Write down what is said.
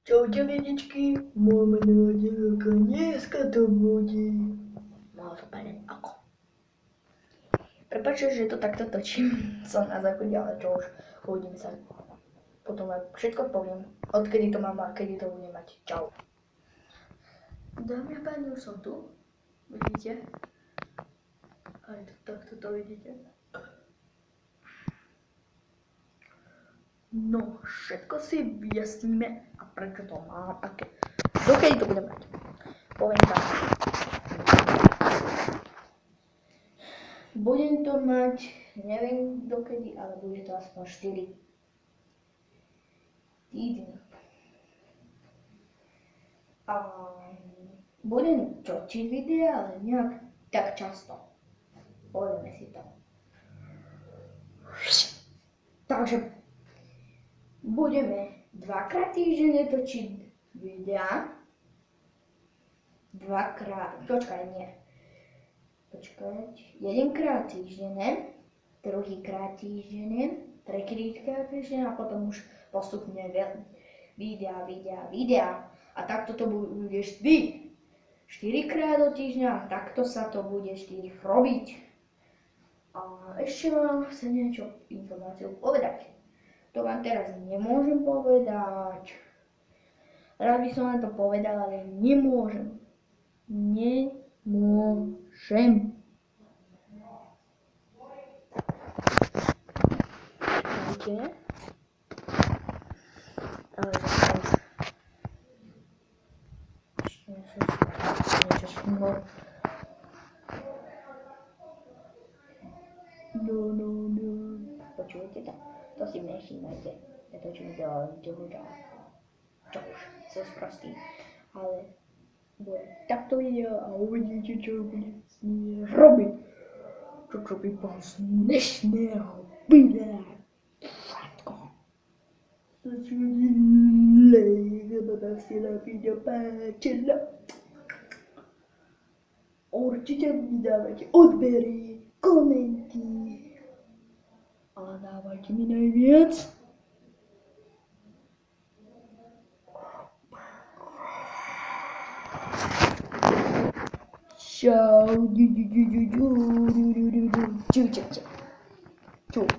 Čaute dedičky, máme nová dielka, dneska to bude. No super, ako? Prepáčte, že to takto točím, som na záchode, ale čo už, uvidíme sa. Potom všetko poviem, odkedy to mám a kedy to budem mať. Čau. Dámy a páni, už som tu, vidíte? Aj takto to vidíte. No, všetko si vyjasníme a prečo to mám, aké. Dokedy to budem mať? Poviem tak. Budem to mať, neviem dokedy, ale bude to aspoň 4 týdny. A budem točiť videa, ale nejak tak často. Povieme si to. Takže budeme dvakrát týždenne točiť videa. Jedenkrát týždenne, druhýkrát týždenne, tretíkrát týždenne a potom už postupne videa. A takto to bude vždy. 4-krát do týždňa, takto sa to bude 4 robiť. A ešte vám chcem niečo informáciu povedať. To vám teraz nemôžem povedať. Rád by som vám to povedal, ale nemôžem. Nemôžem. Vidíte? Ale zase ešte niečo šumlo. No. Počujete to? To si nevšímajte. Ja točím video ďalej. Čo už, som sprostý. Ale bude takto video a uvidíte, čo bude s ním robiť. Čo by bol z dnešného videa. Všetko. Lebo si na video páčilo. Určite mi dávajte odbery, komenty a dávajte mi najviac. Ciao.